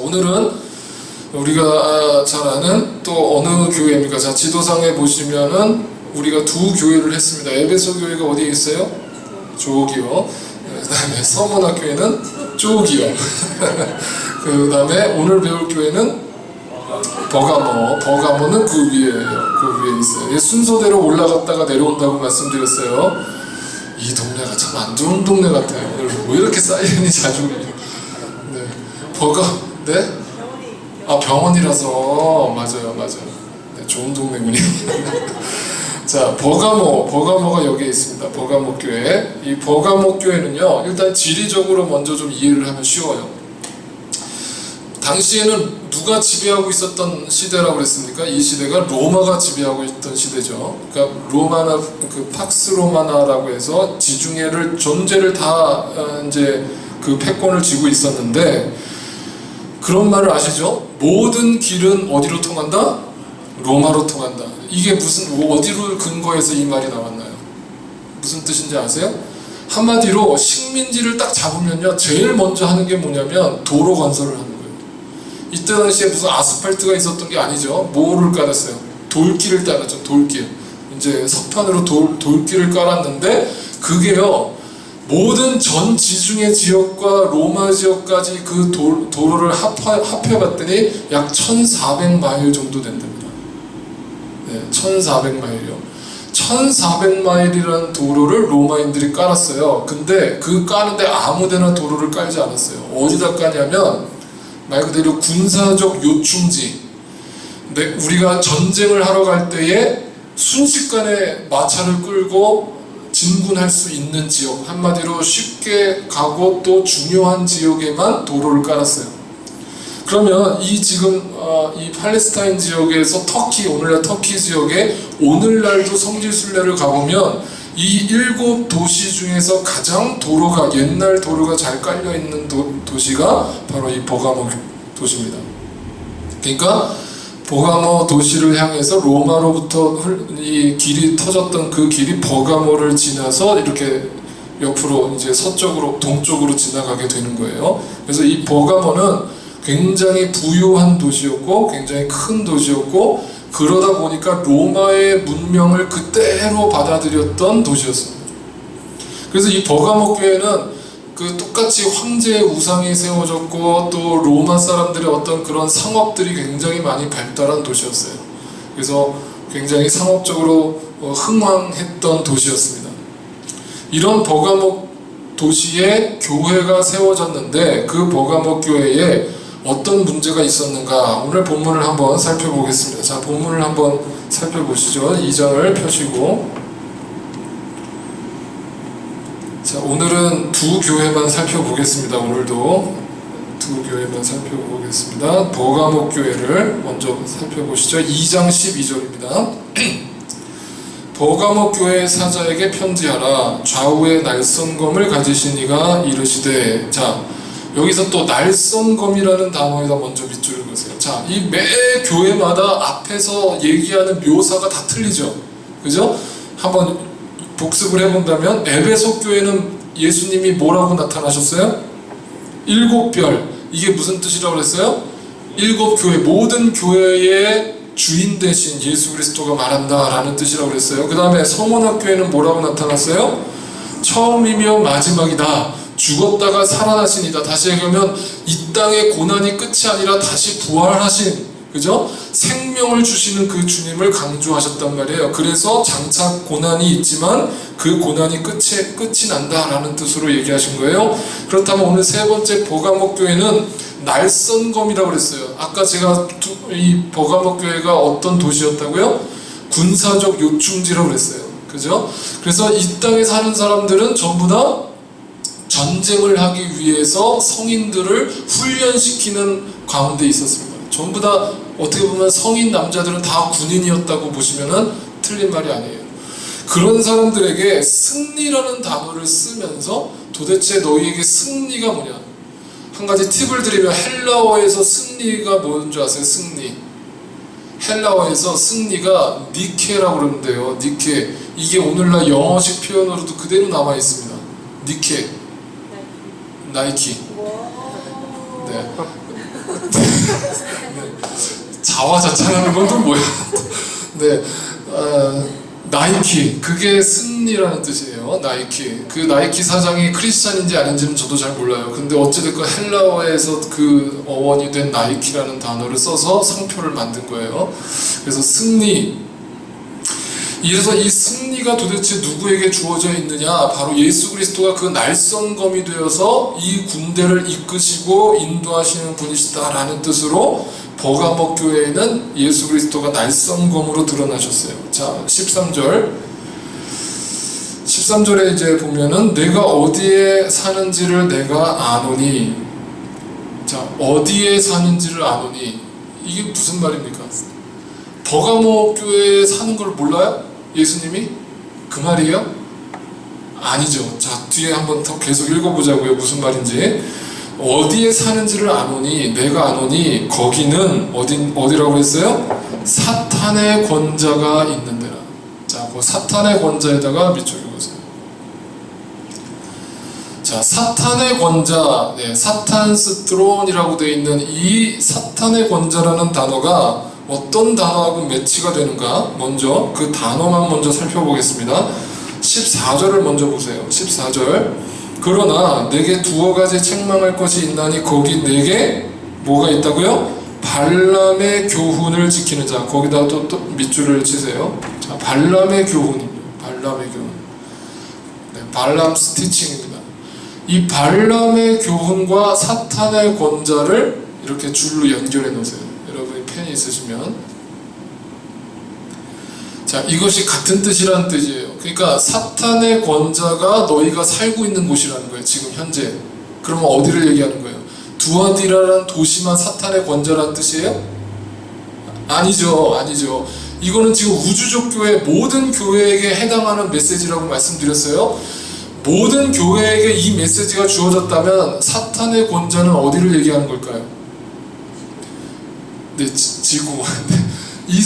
오늘은 우리가 잘 아는 또 어느 교회입니까? 자, 지도상에 보시면은 우리가 두 교회를 했습니다. 에베소 교회가 어디에 있어요? 조기요. 그 다음에 서문학교회는 쪽이요. 그 다음에 오늘 배울 교회는 버가모는 그 위에요. 그 위에 있어요. 순서대로 올라갔다가 내려온다고 말씀드렸어요. 이 동네가 참 안 좋은 동네 같아요. 오늘 왜 이렇게 사이렌이 자주 울려? 네, 네? 아, 병원이라서 맞아요. 네, 좋은 동네군요. 자, 버가모가 여기에 있습니다. 버가모 교회. 이 버가모 교회는요, 일단 지리적으로 먼저 좀 이해를 하면 쉬워요. 당시에는 누가 지배하고 있었던 시대라고 그랬습니까? 이 시대가 로마가 지배하고 있던 시대죠. 그러니까 팍스 로마나라고 해서 지중해를 존재를 다 이제 그 패권을 쥐고 있었는데, 그런 말을 아시죠? 모든 길은 어디로 통한다? 로마로 통한다. 이게 어디로 근거해서 이 말이 나왔나요? 무슨 뜻인지 아세요? 한마디로 식민지를 딱 잡으면요, 제일 먼저 하는 게 뭐냐면 도로 건설을 하는 거예요. 이때 당시에 무슨 아스팔트가 있었던 게 아니죠. 뭐를 깔았어요? 돌길을 깔았죠. 돌길. 이제 석판으로 돌길을 깔았는데, 그게요, 모든 전 지중해 지역과 로마 지역까지 그 도로를 합해봤더니 약 1400마일 정도 된답니다. 네, 1400마일이요. 1400마일이라는 도로를 로마인들이 깔았어요. 근데 그 까는데 아무데나 도로를 깔지 않았어요. 어디다 까냐면 말 그대로 군사적 요충지. 근데 우리가 전쟁을 하러 갈 때에 순식간에 마차를 끌고 진군할 수 있는 지역, 한마디로 쉽게 가고 또 중요한 지역에만 도로를 깔았어요. 그러면 이 팔레스타인 지역에서 오늘날 터키 지역에 오늘날도 성지순례를 가보면 이 7도시 중에서 가장 옛날 도로가 잘 깔려있는 도시가 바로 이 버가모 도시입니다. 그러니까 버가모 도시를 향해서 로마로부터 이 길이 터졌던 그 길이 버가모를 지나서 이렇게 옆으로 이제 동쪽으로 지나가게 되는 거예요. 그래서 이 버가모는 굉장히 부유한 도시였고 굉장히 큰 도시였고, 그러다 보니까 로마의 문명을 그대로 받아들였던 도시였습니다. 그래서 이 버가모 교회는 똑같이 황제의 우상이 세워졌고 또 로마 사람들의 어떤 그런 상업들이 굉장히 많이 발달한 도시였어요. 그래서 굉장히 상업적으로 흥왕했던 도시였습니다. 이런 버가모 도시에 교회가 세워졌는데, 그 버가모 교회에 어떤 문제가 있었는가, 오늘 본문을 한번 살펴보겠습니다. 자, 본문을 한번 살펴보시죠. 2장을 펴시고. 자, 오늘은 두 교회만 살펴보겠습니다. 오늘도 두 교회만 살펴보겠습니다. 버가모 교회를 먼저 살펴보시죠. 2장 12절입니다. 버가모 교회 사자에게 편지하라. 좌우에 날성검을 가지신 이가 이르시되. 자, 여기서 또 날성검이라는 단어에다 먼저 밑줄을 그으세요. 자, 이 매 교회마다 앞에서 얘기하는 묘사가 다 틀리죠. 그죠? 한번 복습을 해본다면, 에베소 교회는 예수님이 뭐라고 나타나셨어요? 7별. 이게 무슨 뜻이라고 그랬어요? 7교회, 모든 교회의 주인 대신 예수 그리스도가 말한다 라는 뜻이라고 그랬어요. 그 다음에 서문학교회는 뭐라고 나타났어요? 처음이며 마지막이다. 죽었다가 살아나신이다. 다시 얘기하면 이 땅의 고난이 끝이 아니라 다시 부활하신, 그죠? 생명을 주시는 그 주님을 강조하셨단 말이에요. 그래서 장차 고난이 있지만 그 고난이 끝이 난다라는 뜻으로 얘기하신 거예요. 그렇다면 오늘 세 번째 버가모 교회는 날성검이라고 그랬어요. 아까 제가 이 버가모 교회가 어떤 도시였다고요? 군사적 요충지라고 그랬어요. 그죠? 그래서 이 땅에 사는 사람들은 전부 다 전쟁을 하기 위해서 성인들을 훈련시키는 가운데 있었습니다. 전부 다 어떻게 보면 성인 남자들은 다 군인이었다고 보시면은 틀린 말이 아니에요. 그런 사람들에게 승리라는 단어를 쓰면서 도대체 너희에게 승리가 뭐냐? 한 가지 팁을 드리면 헬라어에서 승리가 뭔지 아세요? 승리. 헬라어에서 승리가 니케라고 그러는데요. 니케. 이게 오늘날 영어식 표현으로도 그대로 남아 있습니다. 니케. 나이키. 네. 자화자찬하는 건 또 뭐야? 네. 나이키. 그게 승리라는 뜻이에요. 나이키. 그 나이키 사장이 크리스찬인지 아닌지는 저도 잘 몰라요. 근데 어찌됐건 헬라어에서 그 어원이 된 나이키라는 단어를 써서 상표를 만든 거예요. 그래서 승리. 이래서 이 승리가 도대체 누구에게 주어져 있느냐? 바로 예수 그리스도가 그 날성검이 되어서 이 군대를 이끄시고 인도하시는 분이시다라는 뜻으로 버가모 교회에는 예수 그리스도가 날성검으로 드러나셨어요. 자, 13절에 이제 보면은 내가 어디에 사는지를 내가 아노니. 자, 어디에 사는지를 아노니. 이게 무슨 말입니까? 버가모 교회에 사는 걸 몰라요? 예수님이? 그 말이에요? 아니죠. 자, 뒤에 한번 더 계속 읽어보자고요. 무슨 말인지. 어디에 사는지를 아노니, 내가 아노니, 거기는 어디라고 했어요? 사탄의 권자가 있는 데라. 자, 그 사탄의 권자에다가 밑줄 읽으세요. 자, 사탄의 권자, 네, 사탄스 트론이라고 되어 있는 이 사탄의 권자라는 단어가 어떤 단어하고 매치가 되는가? 먼저 그 단어만 먼저 살펴보겠습니다. 14절을 먼저 보세요. 14절. 그러나 내게 두어 가지 책망할 것이 있나니 거기 내게 뭐가 있다고요? 발람의 교훈을 지키는 자. 거기다 또 밑줄을 치세요. 자, 발람의 교훈입니다. 발람의 교훈. 네, 발람 스티칭입니다. 이 발람의 교훈과 사탄의 권자를 이렇게 줄로 연결해 놓으세요. 여러분이 펜이 있으시면. 자, 이것이 같은 뜻이라는 뜻이에요. 그러니까 사탄의 권자가 너희가 살고 있는 곳이라는 거예요. 지금 현재. 그러면 어디를 얘기하는 거예요? 두아디라라는 도시만 사탄의 권자라는 뜻이에요? 아니죠. 아니죠. 이거는 지금 우주적 교회 모든 교회에게 해당하는 메시지라고 말씀드렸어요. 모든 교회에게 이 메시지가 주어졌다면 사탄의 권자는 어디를 얘기하는 걸까요? 네, 지구. 이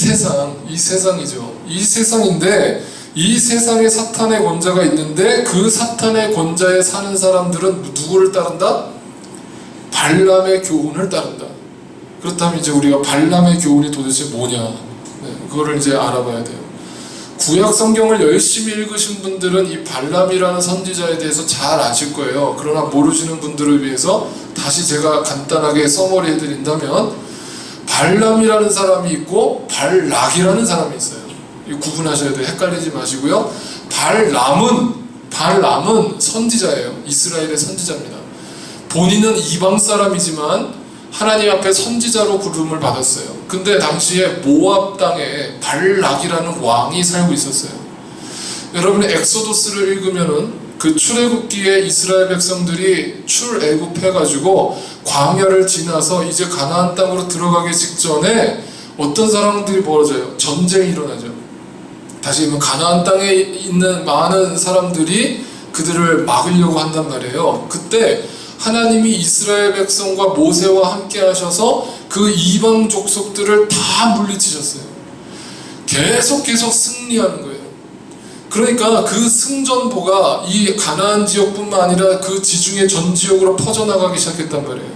세상이죠. 이 세상인데 이 세상에 사탄의 권자가 있는데 그 사탄의 권자에 사는 사람들은 누구를 따른다? 발람의 교훈을 따른다. 그렇다면 이제 우리가 발람의 교훈이 도대체 뭐냐? 네, 그거를 이제 알아봐야 돼요. 구약 성경을 열심히 읽으신 분들은 이 발람이라는 선지자에 대해서 잘 아실 거예요. 그러나 모르시는 분들을 위해서 다시 제가 간단하게 서머리 해드린다면 발람이라는 사람이 있고 발락이라는 사람이 있어요. 이거 구분하셔야 돼요. 헷갈리지 마시고요. 발람은 선지자예요. 이스라엘의 선지자입니다. 본인은 이방 사람이지만 하나님 앞에 선지자로 부름을 받았어요. 근데 당시에 모압 땅에 발락이라는 왕이 살고 있었어요. 여러분이 엑소도스를 읽으면은 그 출애굽기에 이스라엘 백성들이 출애굽해가지고 광야를 지나서 이제 가나안 땅으로 들어가기 직전에 어떤 사람들이 벌어져요? 전쟁이 일어나죠. 다시 보면 가나안 땅에 있는 많은 사람들이 그들을 막으려고 한단 말이에요. 그때 하나님이 이스라엘 백성과 모세와 함께 하셔서 그 이방 족속들을 다 물리치셨어요. 계속 승리하는 거예요. 그러니까 그 승전보가 이 가나안 지역뿐만 아니라 그 지중해 전 지역으로 퍼져나가기 시작했단 말이에요.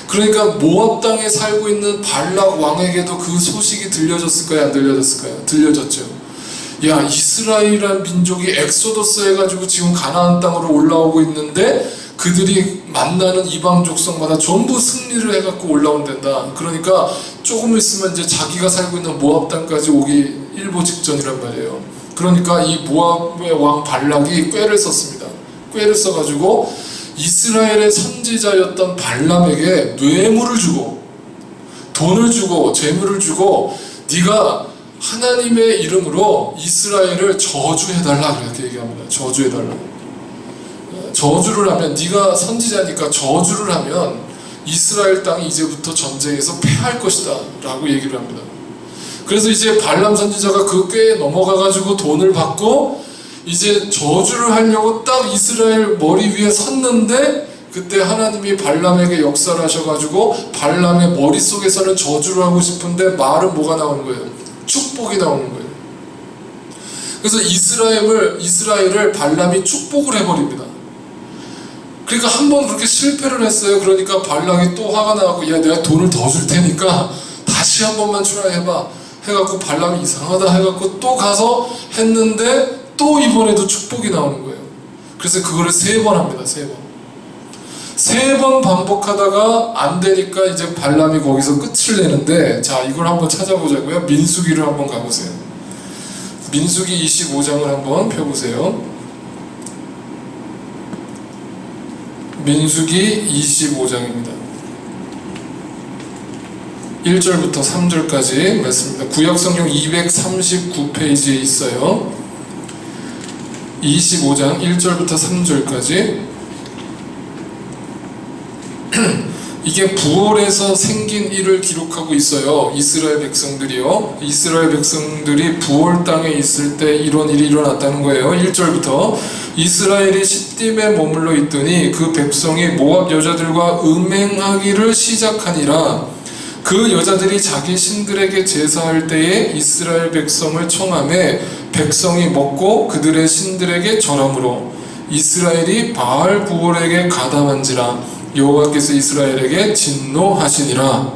그러니까 모압 땅에 살고 있는 발락 왕에게도 그 소식이 들려졌을까요? 안 들려졌을까요? 들려졌죠. 야, 이스라엘이라는 민족이 엑소더스 해가지고 지금 가나안 땅으로 올라오고 있는데 그들이 만나는 이방 족속마다 전부 승리를 해갖고 올라온단다. 그러니까 조금 있으면 이제 자기가 살고 있는 모압 땅까지 오기 일보 직전이란 말이에요. 그러니까 이 모압의 왕 발락이 꾀를 썼습니다. 꾀를 써가지고 이스라엘의 선지자였던 발람에게 뇌물을 주고 돈을 주고 재물을 주고 네가 하나님의 이름으로 이스라엘을 저주해달라 그렇게 얘기합니다. 저주해달라. 저주를 하면 네가 선지자니까 저주를 하면 이스라엘 땅이 이제부터 전쟁에서 패할 것이다 라고 얘기를 합니다. 그래서 이제 발람 선지자가 그 꾀에 넘어가가지고 돈을 받고 이제 저주를 하려고 딱 이스라엘 머리 위에 섰는데, 그때 하나님이 발람에게 역사를 하셔가지고 발람의 머릿속에서는 저주를 하고 싶은데 말은 뭐가 나오는 거예요? 축복이 나오는 거예요. 그래서 이스라엘을 발람이 축복을 해버립니다. 그러니까 한 번 그렇게 실패를 했어요. 그러니까 발람이 또 화가 나갖고, 야, 내가 돈을 더 줄 테니까 다시 한 번만 트라이해봐 해갖고, 발람이 이상하다 해갖고 또 가서 했는데 또 이번에도 축복이 나오는 거예요. 그래서 그거를 3번 합니다. 3번 반복하다가 안 되니까 이제 발람이 거기서 끝을 내는데, 자, 이걸 한번 찾아보자고요. 민수기를 한번 가보세요. 민수기 25장을 한번 펴보세요. 민수기 25장입니다. 1절부터 3절까지 말씀입니다. 구약성경 239페이지에 있어요. 25장 1절부터 3절까지. 이게 부올에서 생긴 일을 기록하고 있어요. 이스라엘 백성들이요. 이스라엘 백성들이 부올 땅에 있을 때 이런 일이 일어났다는 거예요. 1절부터 이스라엘이 시딤에 머물러 있더니 그 백성이 모압 여자들과 음행하기를 시작하니라. 그 여자들이 자기 신들에게 제사할 때에 이스라엘 백성을 청하매 백성이 먹고 그들의 신들에게 절함으로 이스라엘이 바알 부올에게 가담한지라. 여호와께서 이스라엘에게 진노하시니라.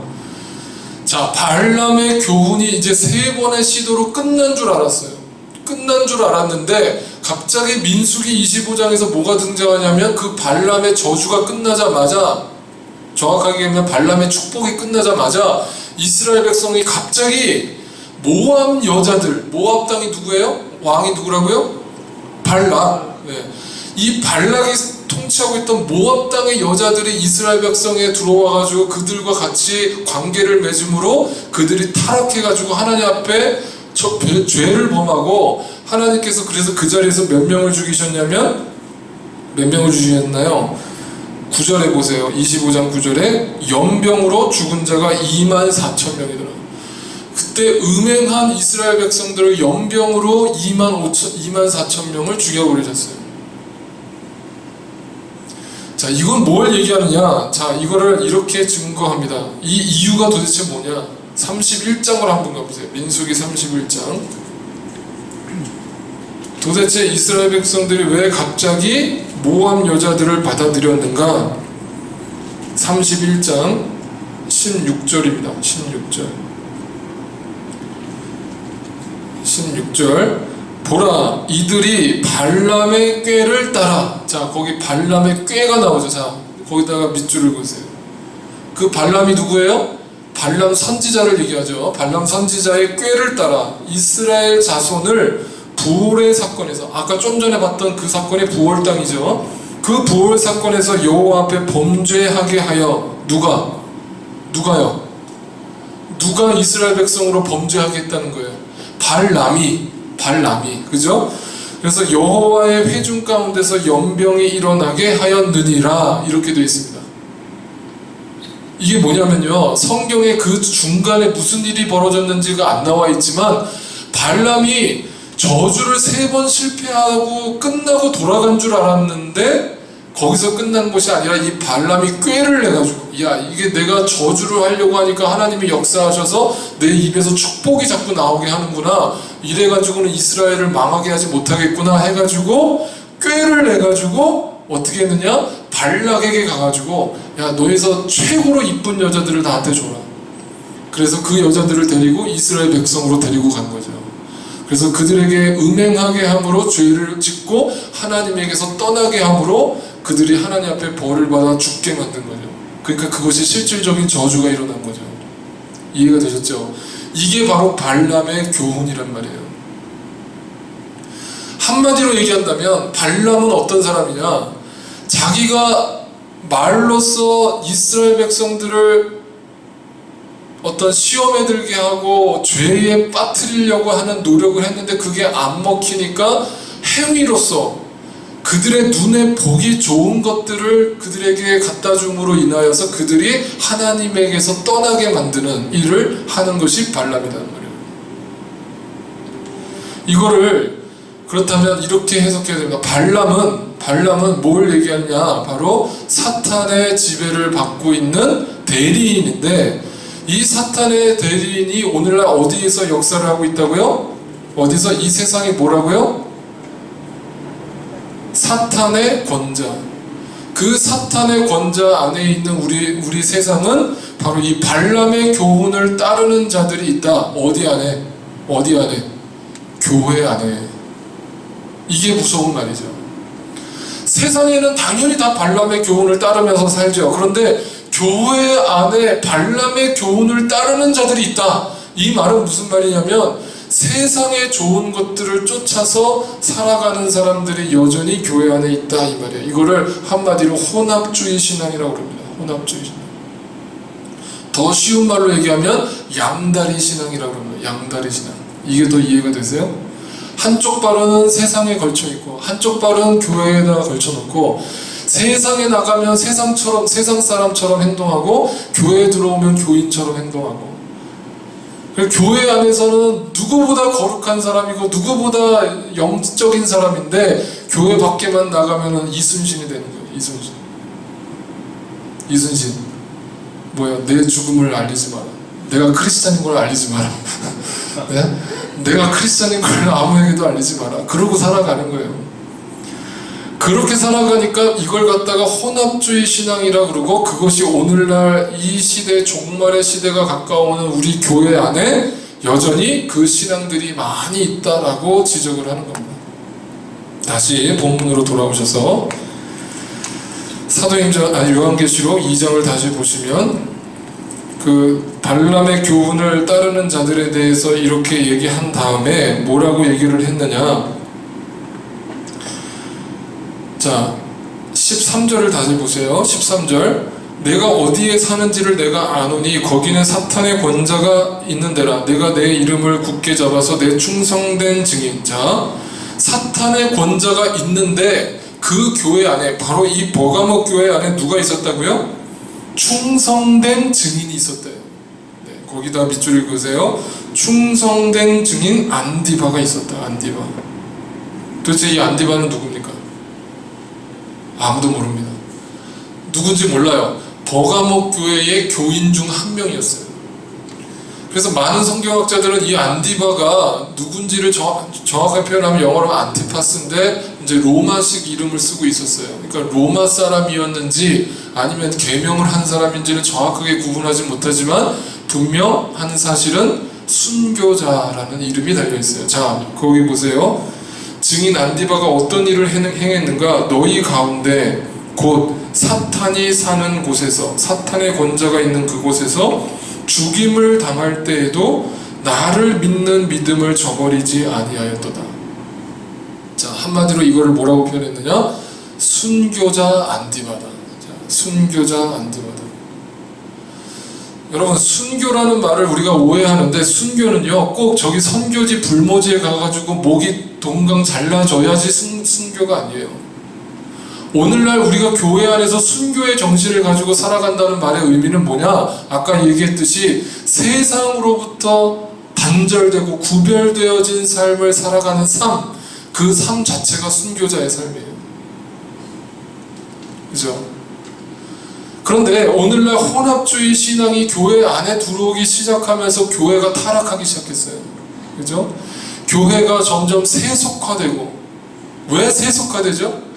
자, 발람의 교훈이 이제 3번의 시도로 끝난 줄 알았어요. 끝난 줄 알았는데 갑자기 민수기 25장에서 뭐가 등장하냐면, 그 발람의 저주가 끝나자마자, 정확하게 얘기하면 발람의 축복이 끝나자마자 이스라엘 백성이 갑자기 모압 여자들, 모압 땅이 누구예요? 왕이 누구라고요? 발락. 네. 이 발락이 통치하고 있던 모압 땅의 여자들이 이스라엘 백성에 들어와가지고 그들과 같이 관계를 맺음으로 그들이 타락해가지고 하나님 앞에 죄를 범하고, 하나님께서 그래서 그 자리에서 몇 명을 죽이셨냐면, 몇 명을 죽이셨나요? 9절에 보세요. 25장 9절에 연병으로 죽은 자가 24,000명이더라. 그때 음행한 이스라엘 백성들을 연병으로 24,000명을 죽여버리셨어요. 자, 이건 뭘 얘기하느냐? 자, 이거를 이렇게 증거합니다. 이 이유가 도대체 뭐냐? 31장으로 한번 가보세요. 민수기 31장. 도대체 이스라엘 백성들이 왜 갑자기 모압 여자들을 받아들였는가? 31장 16절입니다. 16절. 보라, 이들이 발람의 꾀를 따라. 자, 거기 발람의 꾀가 나오죠. 자, 거기다가 밑줄을 그으세요. 그 발람이 누구예요? 발람 선지자를 얘기하죠. 발람 선지자의 꾀를 따라 이스라엘 자손을 부올의 사건에서, 아까 좀 전에 봤던 그 사건이 부올 땅이죠. 그 부올 사건에서 여호와 앞에 범죄하게 하여, 누가요? 누가 이스라엘 백성으로 범죄하게 했다는 거예요? 발람이, 그죠? 그래서 여호와의 회중 가운데서 연병이 일어나게 하였느니라, 이렇게 되어 있습니다. 이게 뭐냐면요, 성경에 그 중간에 무슨 일이 벌어졌는지가 안 나와 있지만, 발람이 저주를 3번 실패하고 끝나고 돌아간 줄 알았는데, 거기서 끝난 것이 아니라 이 발람이 꾀를 내가지고, 야, 이게 내가 저주를 하려고 하니까 하나님이 역사하셔서 내 입에서 축복이 자꾸 나오게 하는구나, 이래가지고는 이스라엘을 망하게 하지 못하겠구나 해가지고 꾀를 내가지고 어떻게 했느냐? 발락에게 가가지고, 야, 너에서 최고로 이쁜 여자들을 나한테 줘라. 그래서 그 여자들을 데리고 이스라엘 백성으로 데리고 간 거죠. 그래서 그들에게 음행하게 함으로 죄를 짓고 하나님에게서 떠나게 함으로 그들이 하나님 앞에 벌을 받아 죽게 만든 거죠. 그러니까 그것이 실질적인 저주가 일어난 거죠. 이해가 되셨죠? 이게 바로 발람의 교훈이란 말이에요. 한마디로 얘기한다면 발람은 어떤 사람이냐? 자기가 말로써 이스라엘 백성들을 어떤 시험에 들게 하고 죄에 빠뜨리려고 하는 노력을 했는데 그게 안 먹히니까 행위로서 그들의 눈에 보기 좋은 것들을 그들에게 갖다 줌으로 인하여서 그들이 하나님에게서 떠나게 만드는 일을 하는 것이 발람이라는 말이에요. 이거를 그렇다면 이렇게 해석해야 됩니다. 발람은 뭘 얘기하냐? 바로 사탄의 지배를 받고 있는 대리인인데, 이 사탄의 대리인이 오늘날 어디에서 역사를 하고 있다고요? 어디서? 이 세상이 뭐라고요? 사탄의 권자. 그 사탄의 권자 안에 있는 우리 세상은 바로 이 발람의 교훈을 따르는 자들이 있다. 어디 안에? 교회 안에. 이게 무서운 말이죠. 세상에는 당연히 다 발람의 교훈을 따르면서 살죠. 그런데 교회 안에 발람의 교훈을 따르는 자들이 있다. 이 말은 무슨 말이냐면, 세상의 좋은 것들을 쫓아서 살아가는 사람들이 여전히 교회 안에 있다, 이 말이에요. 이거를 한마디로 혼합주의 신앙이라고 합니다. 혼합주의 신앙. 더 쉬운 말로 얘기하면 양다리 신앙이라고 합니다. 양다리 신앙. 이게 더 이해가 되세요? 한쪽 발은 세상에 걸쳐 있고 한쪽 발은 교회에다가 걸쳐 놓고, 세상에 나가면 세상 사람처럼 행동하고 교회에 들어오면 교인처럼 행동하고, 교회 안에서는 누구보다 거룩한 사람이고 누구보다 영적인 사람인데 교회 밖에만 나가면 이순신이 되는 거예요. 이순신 뭐야? 내 죽음을 알리지 마라. 내가 크리스찬인 걸 알리지 마라. 네? 내가 크리스찬인 걸 아무에게도 알리지 마라. 그러고 살아가는 거예요. 그렇게 살아가니까 이걸 갖다가 혼합주의 신앙이라 그러고, 그것이 오늘날 이 시대, 종말의 시대가 가까워오는 우리 교회 안에 여전히 그 신앙들이 많이 있다라고 지적을 하는 겁니다. 다시 본문으로 돌아오셔서 요한계시록 2장을 다시 보시면, 그 발람의 교훈을 따르는 자들에 대해서 이렇게 얘기한 다음에 뭐라고 얘기를 했느냐? 자, 13절을 다시 보세요. 13절. 내가 어디에 사는지를 내가 아노니 거기는 사탄의 권자가 있는 데라. 내가 내 이름을 굳게 잡아서 내 충성된 증인. 자, 사탄의 권자가 있는데 그 교회 안에, 바로 이 버가모 교회 안에 누가 있었다고요? 충성된 증인이 있었대요. 네, 거기다 밑줄 읽으세요. 충성된 증인 안디바가 있었다. 안디바. 도대체 이 안디바는 누굽니까? 아무도 모릅니다. 누군지 몰라요. 버가모 교회의 교인 중 한 명이었어요. 그래서 많은 성경학자들은 이 안디바가 누군지를 정확하게 표현하면 영어로 안티파스인데 이제 로마식 이름을 쓰고 있었어요. 그러니까 로마 사람이었는지 아니면 계명을 한 사람인지는 정확하게 구분하지 못하지만 분명 한 사실은 순교자라는 이름이 달려있어요. 자, 거기 보세요. 증인 안디바가 어떤 일을 행했는가? 너희 가운데 곧 사탄이 사는 곳에서, 사탄의 권자가 있는 그곳에서 죽임을 당할 때에도 나를 믿는 믿음을 저버리지 아니하였도다. 자, 한마디로 이거를 뭐라고 표현했느냐? 순교자 안디바다. 자, 순교자 안디바다. 여러분, 순교라는 말을 우리가 오해하는데, 순교는요 꼭 저기 선교지 불모지에 가가지고 목이 동강 잘라져야지 순교가 아니에요. 오늘날 우리가 교회 안에서 순교의 정신을 가지고 살아간다는 말의 의미는 뭐냐? 아까 얘기했듯이 세상으로부터 단절되고 구별되어진 삶을 살아가는 삶, 그 삶 자체가 순교자의 삶이에요. 그죠? 그런데 오늘날 혼합주의 신앙이 교회 안에 들어오기 시작하면서 교회가 타락하기 시작했어요. 그죠? 교회가 점점 세속화되고, 왜 세속화되죠?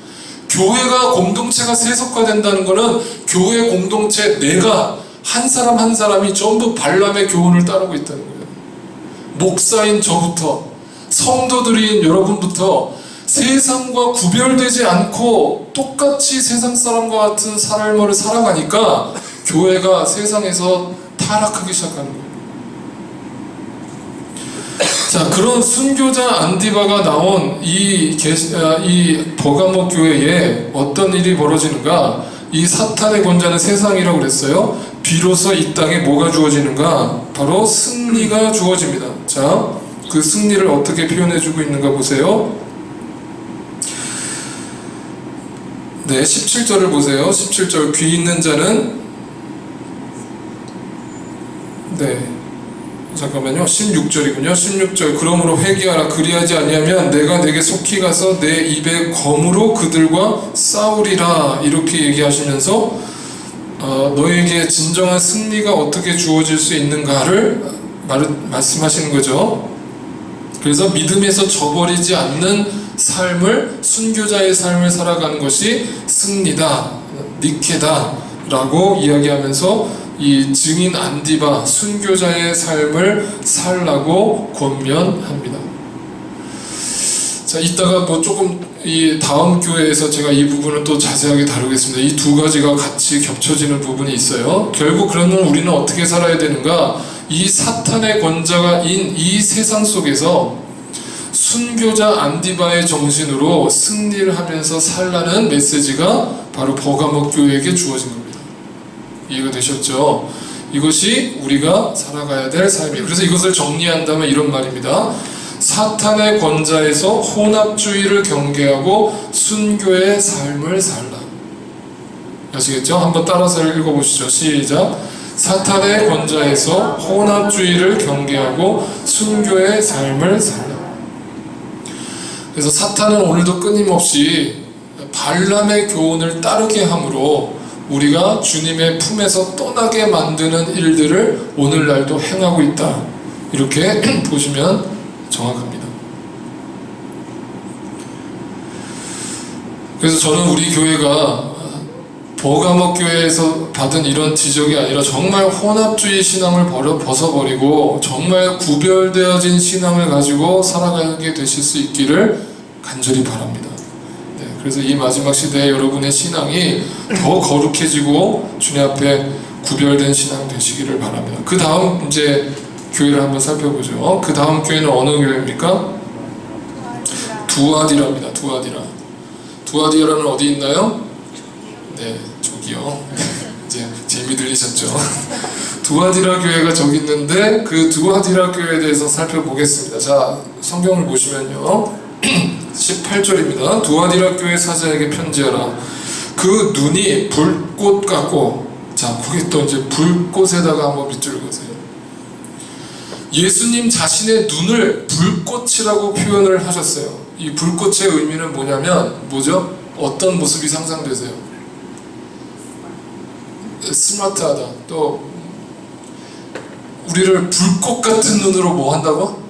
교회가 공동체가 세속화된다는 것은 교회 공동체 내가 한 사람 한 사람이 전부 발람의 교훈을 따르고 있다는 거예요. 목사인 저부터, 성도들인 여러분부터 세상과 구별되지 않고 똑같이 세상 사람과 같은 삶을 살아가니까 교회가 세상에서 타락하기 시작하는 거예요. 자, 그런 순교자 안디바가 나온 이 버가모 교회에 어떤 일이 벌어지는가? 이 사탄의 권자는 세상이라고 그랬어요. 비로소 이 땅에 뭐가 주어지는가? 바로 승리가 주어집니다. 자, 그 승리를 어떻게 표현해주고 있는가 보세요. 네, 17절을 보세요. 17절. 귀 있는 자는, 네, 잠깐만요. 16절이군요. 16절. 그러므로 회개하라. 그리하지 아니하면 내가 내게 속히 가서 내 입의 검으로 그들과 싸우리라. 이렇게 얘기하시면서 너에게 진정한 승리가 어떻게 주어질 수 있는가를 말씀하시는 거죠. 그래서 믿음에서 저버리지 않는 삶을, 순교자의 삶을 살아가는 것이 승리다, 니케다 라고 이야기하면서 이 증인 안디바, 순교자의 삶을 살라고 권면합니다. 자, 이따가 뭐 조금 이 다음 교회에서 제가 이 부분을 또 자세하게 다루겠습니다. 이 두 가지가 같이 겹쳐지는 부분이 있어요. 결국 그러면 우리는 어떻게 살아야 되는가? 이 사탄의 권자가인 이 세상 속에서 순교자 안디바의 정신으로 승리를 하면서 살라는 메시지가 바로 버가모 교회에게 주어진 겁니다. 이해가 되셨죠? 이것이 우리가 살아가야 될 삶이에요. 그래서 이것을 정리한다면 이런 말입니다. 사탄의 권자에서 혼합주의를 경계하고 순교의 삶을 살라. 아시겠죠? 한번 따라서 읽어보시죠. 시작. 사탄의 권자에서 혼합주의를 경계하고 순교의 삶을 살라. 그래서 사탄은 오늘도 끊임없이 발람의 교훈을 따르게 함으로 우리가 주님의 품에서 떠나게 만드는 일들을 오늘날도 행하고 있다. 이렇게 보시면 정확합니다. 그래서 저는 우리 교회가 버가모 교회에서 받은 이런 지적이 아니라 정말 혼합주의 신앙을 벗어버리고 정말 구별되어진 신앙을 가지고 살아가게 되실 수 있기를 간절히 바랍니다. 그래서 이 마지막 시대에 여러분의 신앙이 더 거룩해지고 주님 앞에 구별된 신앙 되시기를 바랍니다. 그 다음 이제 교회를 한번 살펴보죠. 그 다음 교회는 어느 교회입니까? 두아디라입니다. 두아디라는 어디 있나요? 네, 저기요. 이제 재미 들리셨죠? 두아디라 교회가 저기 있는데 그 두아디라 교회에 대해서 살펴보겠습니다. 자, 성경을 보시면요. 18절입니다. 두아디라 교회 사자에게 편지하라. 그 눈이 불꽃 같고, 자, 거기 또 이제 불꽃에다가 한번 밑줄을 그으세요. 예수님 자신의 눈을 불꽃이라고 표현을 하셨어요. 이 불꽃의 의미는 뭐냐면, 뭐죠? 어떤 모습이 상상되세요? 스마트하다. 또, 우리를 불꽃 같은 눈으로 뭐 한다고?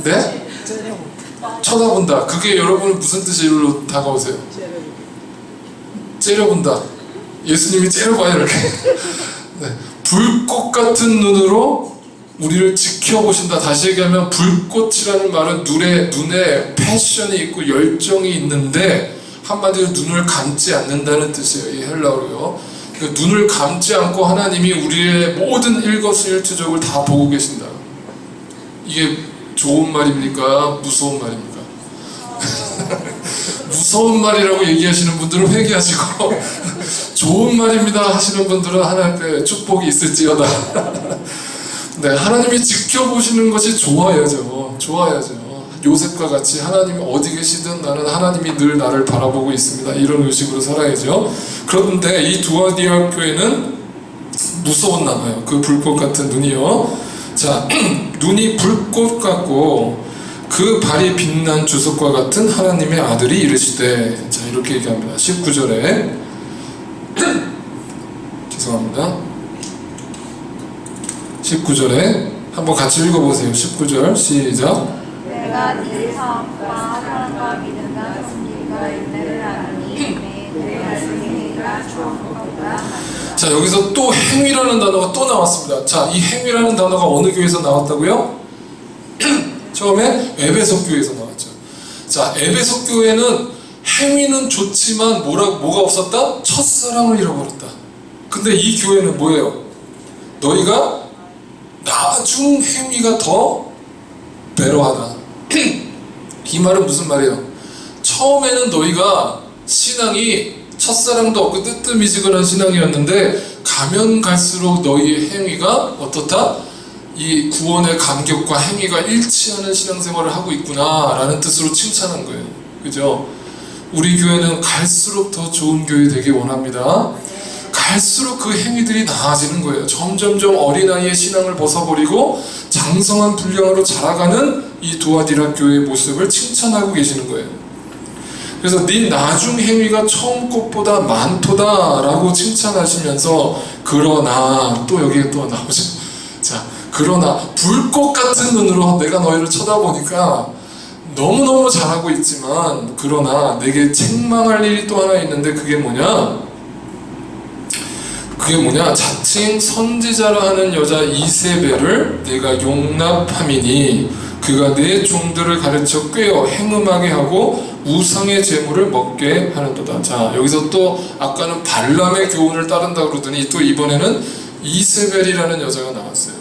네? 쳐다본다. 그게 여러분 무슨 뜻으로 다가오세요? 째려본다. 예수님이 째려봐요 이렇게. 네. 불꽃 같은 눈으로 우리를 지켜보신다. 다시 얘기하면 불꽃이라는 말은 눈에 패션이 있고 열정이 있는데 한마디로 눈을 감지 않는다는 뜻이에요. 이 헬라어로요. 그 눈을 감지 않고 하나님이 우리의 모든 일거수일투족을 다 보고 계신다. 이게 좋은 말입니까? 무서운 말입니까? 무서운 말이라고 얘기하시는 분들은 회개하시고 좋은 말입니다 하시는 분들은 하나님께 축복이 있을지어다. 네, 하나님이 지켜보시는 것이 좋아야죠. 요셉과 같이 하나님이 어디 계시든 나는 하나님이 늘 나를 바라보고 있습니다. 이런 의식으로 살아야죠. 그런데 이 두아디라 교회는 무서웠나 봐요. 그 불꽃 같은 눈이요. 자, 눈이 불꽃 같고 그 발이 빛난 주석과 같은 하나님의 아들이 이르시되, 자, 이렇게 얘기합니다. 19절에 죄송합니다. 19절에 한번 같이 읽어보세요. 19절 시작. 내가 네 사업과 사랑과 믿음과 승리가 인내를 하느니 내 말씀이니까 좋은것보다. 자, 여기서 또 행위라는 단어가 또 나왔습니다. 자, 이 행위라는 단어가 어느 교회에서 나왔다고요? 처음에 에베소 교회에서 나왔죠. 자, 에베소 교회는 행위는 좋지만 뭐가 없었다? 첫사랑을 잃어버렸다. 근데 이 교회는 뭐예요? 너희가 나중 행위가 더 배려하다. 이 말은 무슨 말이에요? 처음에는 너희가 신앙이 첫사랑도 없고 뜨뜻미지근한 신앙이었는데 가면 갈수록 너희의 행위가 어떻다? 이 구원의 감격과 행위가 일치하는 신앙생활을 하고 있구나 라는 뜻으로 칭찬한 거예요. 그죠? 우리 교회는 갈수록 더 좋은 교회 되길 원합니다. 갈수록 그 행위들이 나아지는 거예요. 점점점 어린아이의 신앙을 벗어버리고 장성한 분량으로 자라가는 이 두아디라 교회의 모습을 칭찬하고 계시는 거예요. 그래서 네 나중 행위가 처음 것보다 많도다라고 칭찬하시면서 그러나 또 여기에 또 나오죠. 자, 그러나 불꽃 같은 눈으로 내가 너희를 쳐다보니까 너무너무 잘하고 있지만 그러나 내게 책망할 일이 또 하나 있는데 그게 뭐냐? 자칭 선지자라 하는 여자 이세벨을 내가 용납함이니 그가 내 종들을 가르쳐 꾀어 행음하게 하고 우상의 제물을 먹게 하는도다. 자, 여기서 또 아까는 발람의 교훈을 따른다 그러더니 또 이번에는 이세벨이라는 여자가 나왔어요.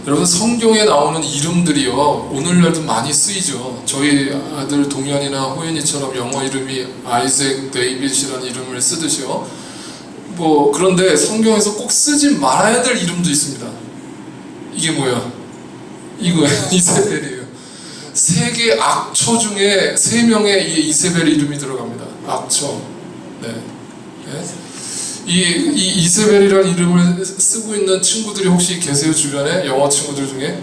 여러분, 성경에 나오는 이름들이요 오늘날도 많이 쓰이죠. 저희 아들 동현이나 호연이처럼 영어 이름이 아이색 데이빗이라는 이름을 쓰듯이요. 그런데 성경에서 꼭 쓰지 말아야 될 이름도 있습니다. 이게 뭐야? 이거예요. 이세벨이에요. 세계 악처 중에 3명의 이 이세벨 이름이 들어갑니다. 악처. 네. 이 이세벨이라는 이름을 쓰고 있는 친구들이 혹시 계세요? 주변에 영어 친구들 중에?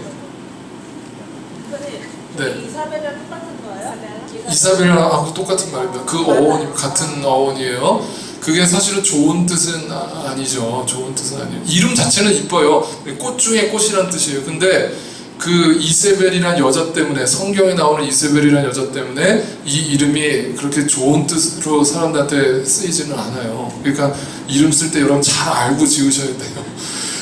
네. 이사벨이랑 똑같은 거예요? 이사벨하고 똑같은 말입니다. 그 어원이 같은 어원이에요. 그게 사실은 좋은 뜻은 아니죠. 좋은 뜻은 아니에요. 이름 자체는 이뻐요. 꽃 중에 꽃이란 뜻이에요. 근데 그 이세벨이란 여자 때문에, 성경에 나오는 이세벨이란 여자 때문에 이 이름이 그렇게 좋은 뜻으로 사람들한테 쓰이지는 않아요. 그러니까 이름 쓸 때 여러분 잘 알고 지으셔야 돼요.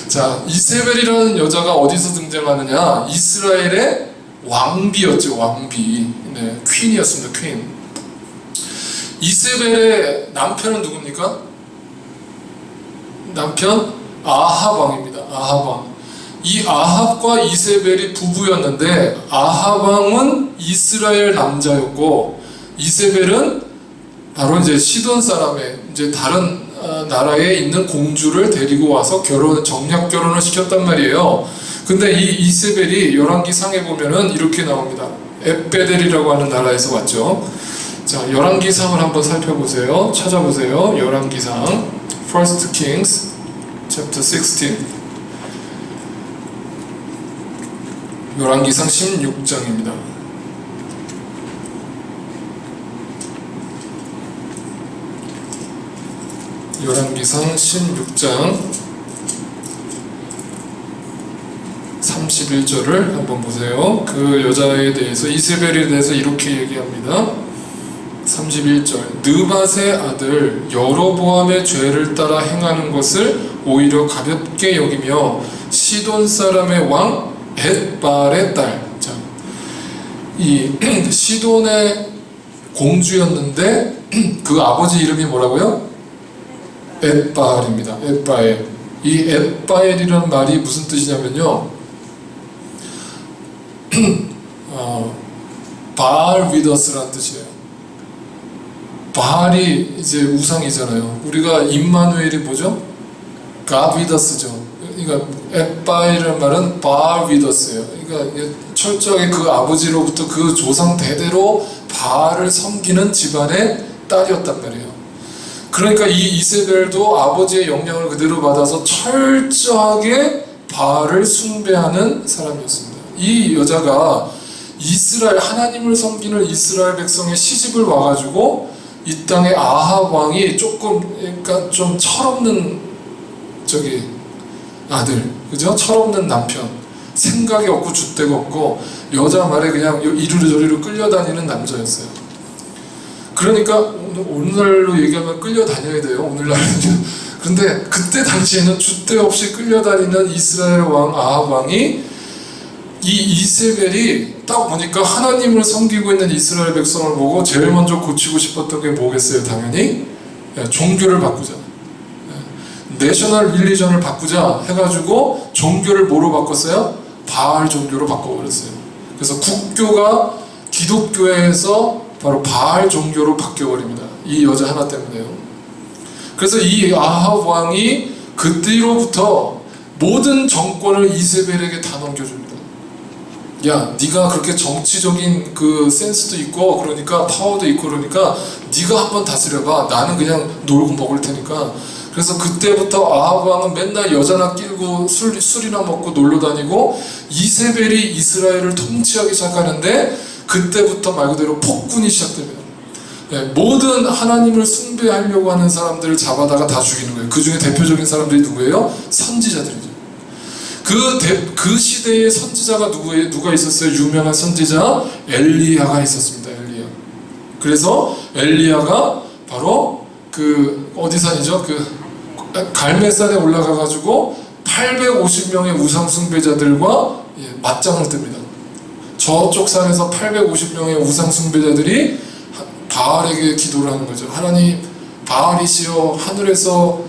자, 이세벨이라는 여자가 어디서 등장하느냐? 이스라엘의 왕비였죠. 왕비. 네, 퀸이었습니다. 퀸. 이세벨의 남편은 누굽니까? 남편? 아합 왕입니다. 아합 왕. 이 아합과 이세벨이 부부였는데 아합 왕은 이스라엘 남자였고 이세벨은 바로 이제 시돈 사람의 이제 다른 나라에 있는 공주를 데리고 와서 정략 결혼을 시켰단 말이에요. 근데 이 이세벨이 열왕기상에 보면은 이렇게 나옵니다. 엣베델이라고 하는 나라에서 왔죠. 자, 열왕기상을 한번 살펴보세요. 찾아보세요. 열왕기상 1 Kings chapter 16. 열왕기상 16장입니다. 열왕기상 16장 31절을 한번 보세요. 그 여자에 대해서, 이세벨에 대해서 이렇게 얘기합니다. 31절. 느밧의 아들 여로보암의 죄를 따라 행하는 것을 오히려 가볍게 여기며 시돈 사람의 왕 엣발의 딸. 자, 이 시돈의 공주였는데 그 아버지 이름이 뭐라고요? 엣발입니다. 엣바엘. 이 엣바엘이라는 말이 무슨 뜻이냐면요, 바알 위더스라는 뜻이에요. 바알이 이제 우상이잖아요. 우리가 임마누엘이 뭐죠? God with us죠. 그러니까 엣바엘이라는 말은 바알 with us예요. 그러니까 철저하게 그 아버지로부터 그 조상 대대로 바알을 섬기는 집안의 딸이었단 말이에요. 그러니까 이 이세벨도 아버지의 영향을 그대로 받아서 철저하게 바알을 숭배하는 사람이었습니다. 이 여자가 이스라엘, 하나님을 섬기는 이스라엘 백성의 시집을 와가지고 이 땅의 아합 왕이 조금, 그러니까 좀 철없는 아들, 그죠? 철없는 남편, 생각이 없고 줏대가 없고 여자 말에 그냥 이리로 저리로 끌려다니는 남자였어요. 그러니까 오늘날로 얘기하면 끌려다녀야 돼요. 오늘날은. 그런데 그때 당시에는 줏대 없이 끌려다니는 이스라엘 왕 아합 왕이, 이 이세벨이 딱 보니까 하나님을 섬기고 있는 이스라엘 백성을 보고 제일 먼저 고치고 싶었던 게 뭐겠어요? 당연히 종교를 바꾸자, 내셔널 릴리전을 바꾸자 해가지고 종교를 뭐로 바꿨어요? 바알 종교로 바꿔버렸어요. 그래서 국교가 기독교에서 바로 바알 종교로 바뀌어버립니다. 이 여자 하나 때문에요. 그래서 이 아합 왕이 그 뒤로부터 모든 정권을 이세벨에게 다 넘겨줍니다. 야, 네가 그렇게 정치적인 그 센스도 있고 그러니까 파워도 있고 그러니까 네가 한번 다스려봐. 나는 그냥 놀고 먹을 테니까. 그래서 그때부터 아합 왕은 맨날 여자나 끼고 술이나 먹고 놀러 다니고 이세벨이 이스라엘을 통치하기 시작하는데 그때부터 말 그대로 폭군이 시작됩니다. 네, 모든 하나님을 숭배하려고 하는 사람들을 잡아다가 다 죽이는 거예요. 그 중에 대표적인 사람들이 누구예요? 선지자들이죠. 그 시대의 선지자가 누가 있었어요? 유명한 선지자 엘리야가 있었습니다. 엘리야. 그래서 엘리야가 바로 그 어디 산이죠? 그 갈멜산에 올라가가지고 850명의 우상 숭배자들과 맞짱을 뜹니다. 저쪽 산에서 850명의 우상 숭배자들이 바알에게 기도를 하는 거죠. 하나님, 바알이시여 하늘에서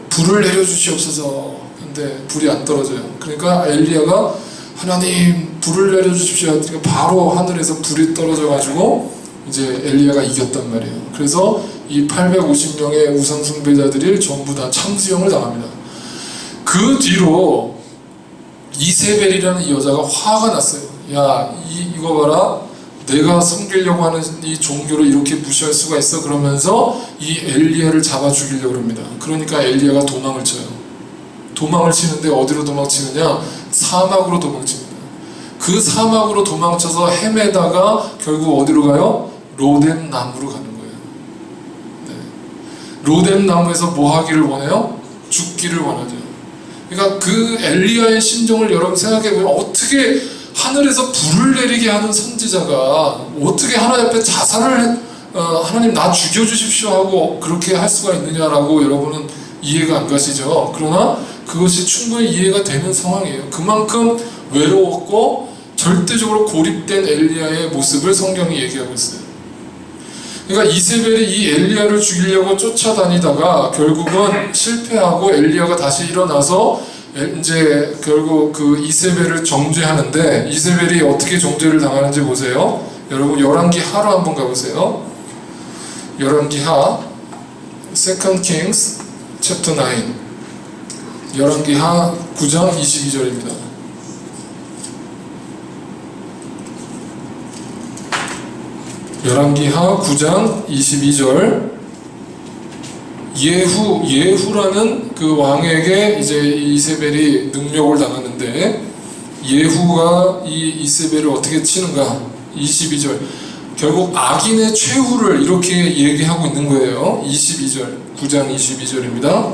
불을 내려주시옵소서. 근데 불이 안 떨어져요. 그러니까 엘리야가 하나님 불을 내려주십시오. 그러니까 바로 하늘에서 불이 떨어져가지고 이제 엘리야가 이겼단 말이에요. 그래서 이 850명의 우상 숭배자들이 전부 다 참수형을 당합니다. 그 뒤로 이세벨이라는 이 여자가 화가 났어요. 야, 이거 봐라. 내가 섬기려고 하는 이 종교를 이렇게 무시할 수가 있어? 그러면서 이 엘리야를 잡아 죽이려고 합니다. 그러니까 엘리야가 도망을 쳐요. 도망을 치는데 어디로 도망치느냐? 사막으로 도망칩니다. 그 사막으로 도망쳐서 헤매다가 결국 어디로 가요? 로뎀 나무로 가는 거예요. 네. 로뎀 나무에서 뭐 하기를 원해요? 죽기를 원하죠. 그러니까 그 엘리야의 심정을 여러분 생각해보면 어떻게 하늘에서 불을 내리게 하는 선지자가 어떻게 하나님 앞에 자살을 하나님 나 죽여주십시오 하고 그렇게 할 수가 있느냐라고 여러분은 이해가 안 가시죠. 그러나 그것이 충분히 이해가 되는 상황이에요. 그만큼 외로웠고 절대적으로 고립된 엘리야의 모습을 성경이 얘기하고 있어요. 그러니까 이세벨이 이 엘리야를 죽이려고 쫓아다니다가 결국은 실패하고 엘리야가 다시 일어나서 이제 결국 그 이세벨을 정죄하는데 이세벨이 어떻게 정죄를 당하는지 보세요. 여러분 열왕기하로 한번 가보세요. 열왕기하 2 Kings chapter 9 열왕기하 9장 22절입니다. 열왕기하 9장 22절 예후라는 그 왕에게 이제 이세벨이 능력을 당하는데 예후가 이 이세벨을 어떻게 치는가? 22절 결국 악인의 최후를 이렇게 얘기하고 있는 거예요. 22절 9장 22절입니다.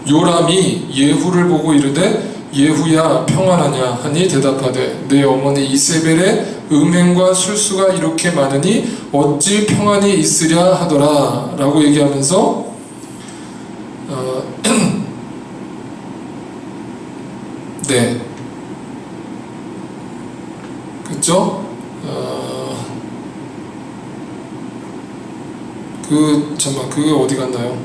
요람이 예후를 보고 이르되 예후야 평안하냐 하니 대답하되 내 어머니 이세벨의 음행과 술수가 이렇게 많으니 어찌 평안이 있으랴 하더라 라고 얘기하면서 네 그쵸? 그게 어디 갔나요?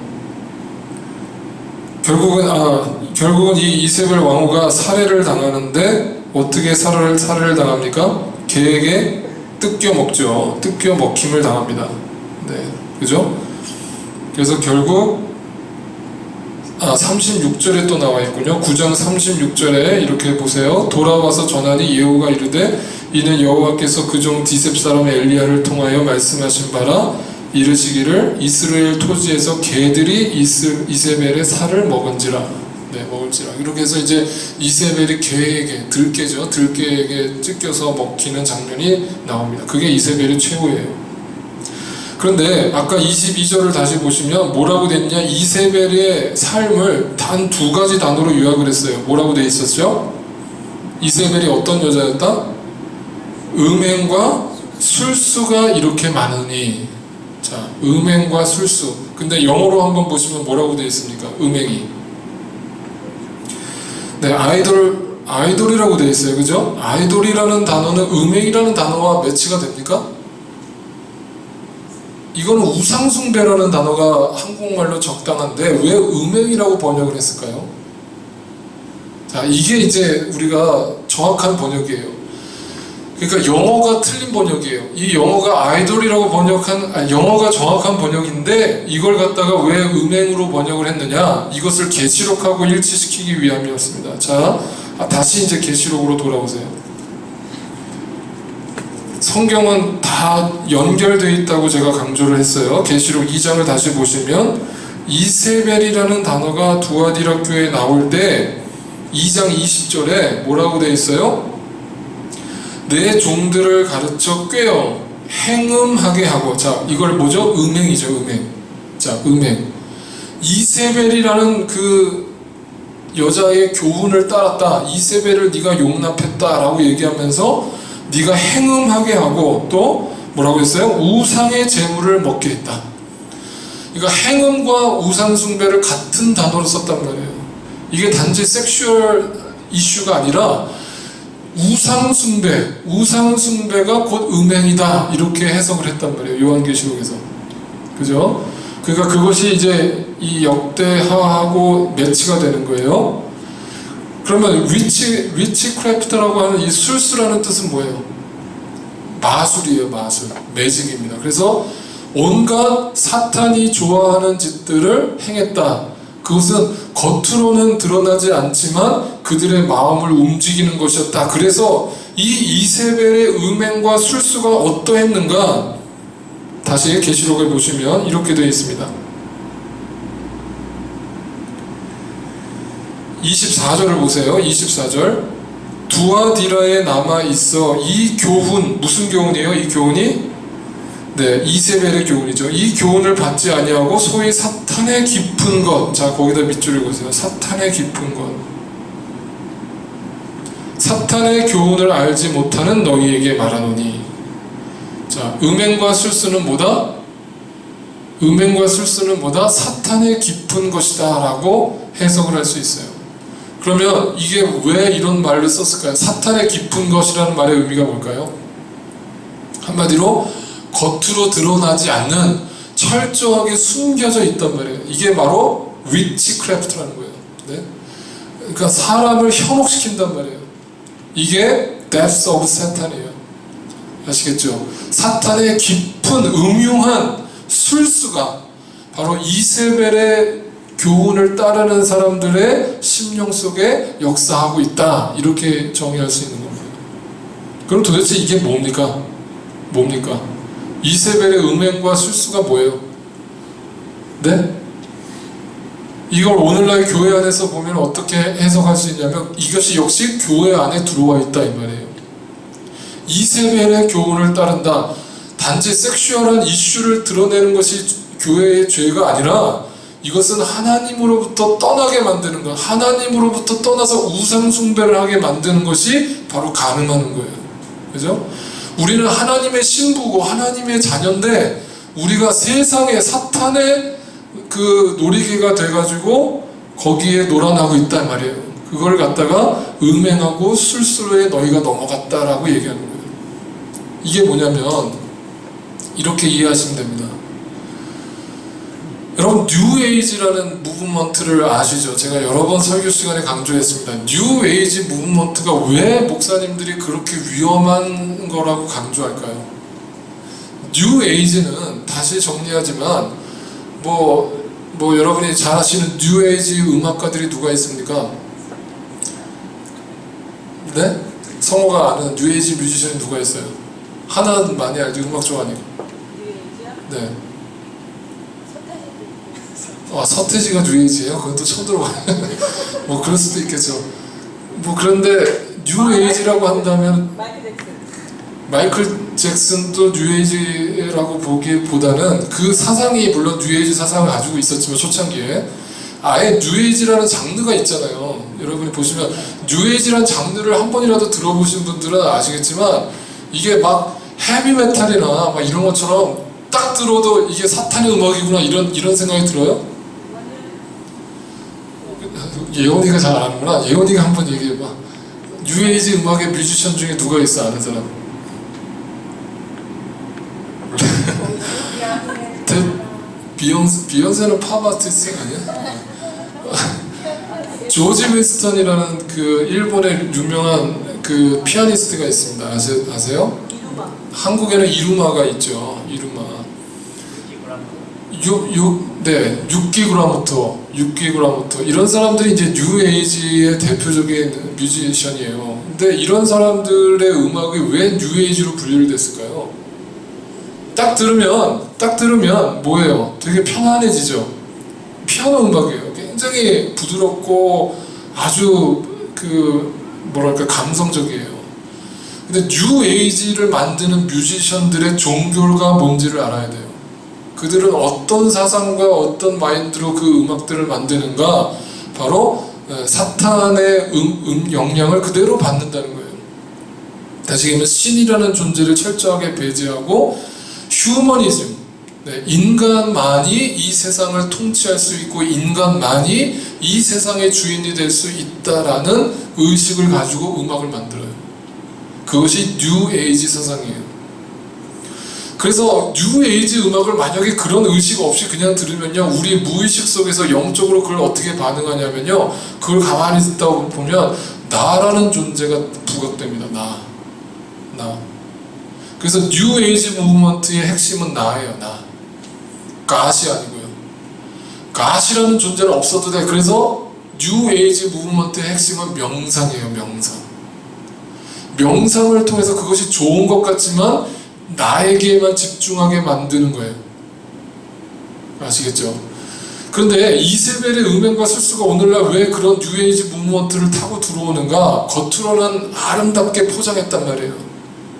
결국은 이 이세벨 왕후가 살해를 당하는데 어떻게 살해를 당합니까? 개에게 뜯겨 먹죠. 뜯겨 먹힘을 당합니다. 네, 그죠? 그래서 결국 36절에 또 나와 있군요. 9장 36절에 이렇게 보세요. 돌아와서 전하니 예후가 이르되 이는 여호와께서 그 종 디셉 사람 엘리야를 통하여 말씀하신 바라 이르시기를 이스라엘 토지에서 개들이 이세벨의 살을 먹은지라. 네, 먹을지라. 이렇게 해서 이제 이세벨이 들깨에게 찢겨서 먹히는 장면이 나옵니다. 그게 이세벨의 최후예요. 그런데 아까 22절을 다시 보시면 뭐라고 됐냐? 이세벨의 삶을 단 두 가지 단어로 요약을 했어요. 뭐라고 돼 있었죠? 이세벨이 어떤 여자였다? 음행과 술수가 이렇게 많으니. 자, 음행과 술수. 근데 영어로 한번 보시면 뭐라고 돼 있습니까? 음행이. 네, 아이돌이라고 돼 있어요. 그죠? 아이돌이라는 단어는 음행이라는 단어와 매치가 됩니까? 이거는 우상숭배라는 단어가 한국말로 적당한데 왜 음행이라고 번역을 했을까요? 자, 이게 이제 우리가 정확한 번역이에요. 그러니까 영어가 틀린 번역이에요. 이 영어가 아이돌이라고 영어가 정확한 번역인데 이걸 갖다가 왜 음행으로 번역을 했느냐? 이것을 계시록하고 일치시키기 위함이었습니다. 자, 다시 이제 계시록으로 돌아오세요. 성경은 다 연결되어 있다고 제가 강조를 했어요. 계시록 2장을 다시 보시면 이세벨이라는 단어가 두아디라 교회에 나올 때 2장 20절에 뭐라고 되어 있어요? 내 종들을 가르쳐 꿰어 행음하게 하고, 자 이걸 뭐죠? 음행이죠. 음행. 자 음행. 이세벨이라는 그 여자의 교훈을 따랐다, 이세벨을 네가 용납했다 라고 얘기하면서 네가 행음하게 하고 또 뭐라고 했어요? 우상의 제물을 먹게 했다. 그러니까 행음과 우상 숭배를 같은 단어로 썼단 말이에요. 이게 단지 섹슈얼 이슈가 아니라 우상 숭배가 곧 음행이다, 이렇게 해석을 했단 말이에요. 요한계시록에서. 그죠? 그러니까 그것이 이제 이 역대하하고 매치가 되는 거예요. 그러면 위치크래프트라고 하는 이 술수라는 뜻은 뭐예요? 마술이에요. 마술, 매직입니다. 그래서 온갖 사탄이 좋아하는 짓들을 행했다. 그것은 겉으로는 드러나지 않지만 그들의 마음을 움직이는 것이었다. 그래서 이 이세벨의 음행과 술수가 어떠했는가? 다시 계시록을 보시면 이렇게 되어 있습니다. 24절을 보세요. 24절. 두아디라에 남아 있어 이 교훈, 무슨 교훈이에요? 이 교훈이 네, 이세벨의 교훈이죠. 이 교훈을 받지 아니하고 소위 사탄의 깊은 것. 자, 거기다 밑줄을 보세요. 사탄의 깊은 것. 사탄의 교훈을 알지 못하는 너희에게 말하노니. 자, 음행과 술수는 뭐다? 음행과 술수는 뭐다? 사탄의 깊은 것이다 라고 해석을 할 수 있어요. 그러면 이게 왜 이런 말을 썼을까요? 사탄의 깊은 것이라는 말의 의미가 뭘까요? 한마디로 겉으로 드러나지 않는, 철저하게 숨겨져 있단 말이에요. 이게 바로 위치크래프트라는 거예요. 네? 그러니까 사람을 현혹시킨단 말이에요. 이게 depths of Satan이에요. 아시겠죠? 사탄의 깊은 음흉한 술수가 바로 이세벨의 교훈을 따르는 사람들의 심령 속에 역사하고 있다, 이렇게 정의할 수 있는 겁니다. 그럼 도대체 이게 뭡니까? 이세벨의 음행과 술수가 뭐예요? 네? 이걸 오늘날 교회 안에서 보면 어떻게 해석할 수 있냐면 이것이 역시 교회 안에 들어와 있다, 이 말이에요. 이세벨의 교훈을 따른다. 단지 섹슈얼한 이슈를 드러내는 것이 교회의 죄가 아니라 이것은 하나님으로부터 떠나게 만드는 것, 하나님으로부터 떠나서 우상 숭배를 하게 만드는 것이 바로 가늠하는 거예요. 그죠? 우리는 하나님의 신부고 하나님의 자녀인데 우리가 세상의 사탄의 그 놀이개가 돼가지고 거기에 놀아나고 있단 말이에요. 그걸 갖다가 음행하고 술수에 너희가 넘어갔다라고 얘기하는 거예요. 이게 뭐냐면 이렇게 이해하시면 됩니다. 여러분, 뉴에이지라는 무브먼트를 아시죠? 제가 여러 번 설교 시간에 강조했습니다. 뉴에이지 무브먼트가 왜 목사님들이 그렇게 위험한 거라고 강조할까요? 뉴에이지는, 다시 정리하지만 뭐 여러분이 잘 아시는 뉴에이지 음악가들이 누가 있습니까? 네? 성호가 아는 뉴에이지 뮤지션이 누가 있어요? 하나는 많이 알죠. 음악 좋아하니까. 네. 서태지가 뉴에이지예요? 그건 또 처음 들어봐요. 뭐 그럴 수도 있겠죠. 뭐 그런데 뉴에이지라고 한다면 마이클 잭슨도 뉴에이지라고 보기보다는 그 사상이, 물론 뉴에이지 사상을 가지고 있었지만 초창기에 아예 뉴에이지라는 장르가 있잖아요. 여러분이 보시면 뉴에이지라는 장르를 한 번이라도 들어보신 분들은 아시겠지만 이게 막 헤비메탈이나 막 이런 것처럼 딱 들어도 이게 사탄의 음악이구나, 이런 생각이 들어요? 예원이가 잘 아는구나. 예원이가 한번 얘기해봐. 뉴에이지 음악의 뮤지션 중에 누가 있어, 아는 사람? 비욘세는 팝 아티스트 아니야? 조지 윈스턴이라는 그 일본의 유명한 그 피아니스트가 있습니다. 아세요? 한국에는 이루마가 있죠. 이루마. 6기구라부터 이런 사람들이 이제 뉴에이지의 대표적인 뮤지션이에요. 근데 이런 사람들의 음악이 왜 뉴에이지로 분류를 됐을까요? 딱 들으면 뭐예요? 되게 편안해지죠. 피아노 음악이에요. 굉장히 부드럽고 아주 뭐랄까 감성적이에요. 근데 뉴에이지를 만드는 뮤지션들의 종교가 뭔지를 알아야 돼요. 그들은 어떤 사상과 어떤 마인드로 그 음악들을 만드는가? 바로 사탄의 영향을 그대로 받는다는 거예요. 다시 얘기하면 신이라는 존재를 철저하게 배제하고 휴머니즘, 인간만이 이 세상을 통치할 수 있고 인간만이 이 세상의 주인이 될 수 있다라는 의식을 가지고 음악을 만들어요. 그것이 뉴에이지 사상이에요. 그래서 뉴에이지 음악을 만약에 그런 의식 없이 그냥 들으면요, 우리 무의식 속에서 영적으로 그걸 어떻게 반응하냐면요, 그걸 가만히 듣다 보면 나라는 존재가 부각됩니다. 나. 그래서 뉴에이지 무브먼트의 핵심은 나예요. 나. 갓이 아니고요. 갓이라는 존재는 없어도 돼. 그래서 뉴에이지 무브먼트의 핵심은 명상이에요. 명상을 통해서 그것이 좋은 것 같지만 나에게만 집중하게 만드는 거예요. 아시겠죠? 그런데 이세벨의 음행과 술수가 오늘날 왜 그런 뉴에이지 무브먼트를 타고 들어오는가? 겉으로는 아름답게 포장했단 말이에요.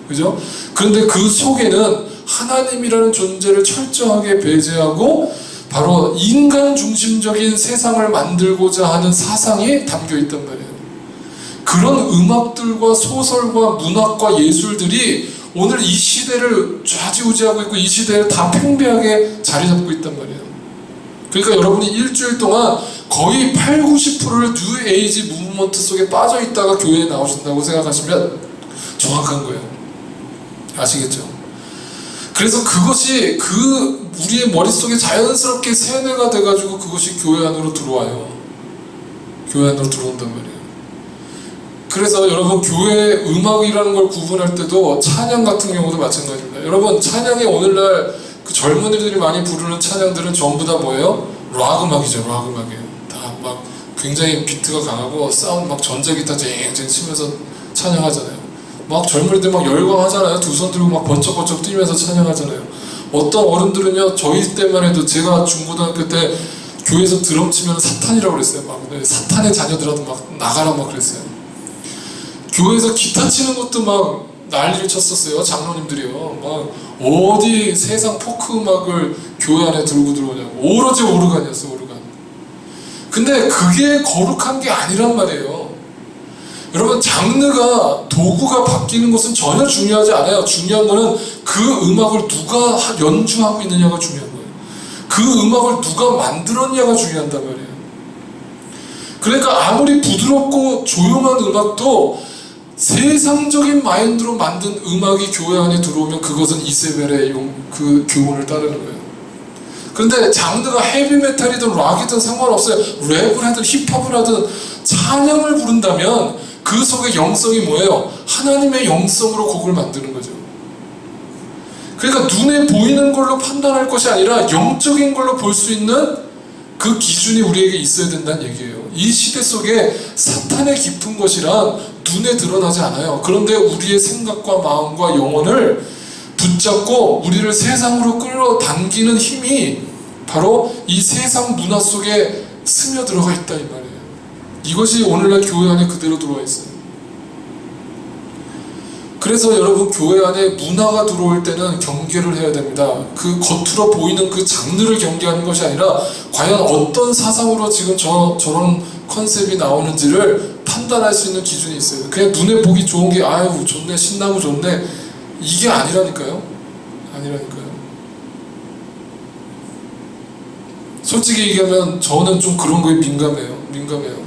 그죠? 그런데 그 속에는 하나님이라는 존재를 철저하게 배제하고 바로 인간 중심적인 세상을 만들고자 하는 사상이 담겨 있단 말이에요. 그런 음악들과 소설과 문학과 예술들이 오늘 이 시대를 좌지우지하고 있고 이 시대를 다 팽배하게 자리 잡고 있단 말이에요. 그러니까 여러분이 일주일 동안 거의 80~90%를 뉴에이지 무브먼트 속에 빠져 있다가 교회에 나오신다고 생각하시면 정확한 거예요. 아시겠죠? 그래서 그것이 우리의 머릿속에 자연스럽게 세뇌가 돼가지고 그것이 교회 안으로 들어와요. 교회 안으로 들어온단 말이에요. 그래서 여러분 교회 음악이라는 걸 구분할 때도 찬양 같은 경우도 마찬가지입니다. 여러분 찬양이 오늘날 그 젊은이들이 많이 부르는 찬양들은 전부 다 뭐예요? 락 음악이죠. 락 음악이에요. 다 막 굉장히 비트가 강하고 사운드 막 전자기타 쟁쟁 치면서 찬양하잖아요. 막 젊은이들 막 열광하잖아요. 두 손 들고 막 번쩍번쩍 뛰면서 찬양하잖아요. 어떤 어른들은요, 저희 때만 해도 제가 중고등학교 때 교회에서 드럼 치면 사탄이라고 그랬어요. 막 사탄의 자녀들하고 막 나가라 막 그랬어요. 교회에서 기타 치는 것도 막 난리를 쳤었어요. 장로님들이요. 막 어디 세상 포크 음악을 교회 안에 들고 들어오냐고. 오로지 오르간이었어, 오르간. 근데 그게 거룩한 게 아니란 말이에요. 여러분 장르가 도구가 바뀌는 것은 전혀 중요하지 않아요. 중요한 거는 그 음악을 누가 연주하고 있느냐가 중요한 거예요. 그 음악을 누가 만들었냐가 중요한단 말이에요. 그러니까 아무리 부드럽고 조용한 음악도 세상적인 마인드로 만든 음악이 교회 안에 들어오면 그것은 이세벨의 그 교훈을 따르는 거예요. 그런데 장르가 헤비메탈이든 락이든 상관없어요. 랩을 하든 힙합을 하든 찬양을 부른다면 그 속의 영성이 뭐예요? 하나님의 영성으로 곡을 만드는 거죠. 그러니까 눈에 보이는 걸로 판단할 것이 아니라 영적인 걸로 볼 수 있는 그 기준이 우리에게 있어야 된다는 얘기예요. 이 시대 속에 사탄의 깊은 것이란 눈에 드러나지 않아요. 그런데 우리의 생각과 마음과 영혼을 붙잡고 우리를 세상으로 끌어당기는 힘이 바로 이 세상 문화 속에 스며들어가 있다 이 말이에요. 이것이 오늘날 교회 안에 그대로 들어와 있어요. 그래서 여러분 교회 안에 문화가 들어올 때는 경계를 해야 됩니다. 그 겉으로 보이는 그 장르를 경계하는 것이 아니라 과연 어떤 사상으로 지금 저런 컨셉이 나오는지를 판단할 수 있는 기준이 있어요. 그냥 눈에 보기 좋은 게 아유 좋네, 신나고 좋네, 이게 아니라니까요. 솔직히 얘기하면 저는 좀 그런 거에 민감해요.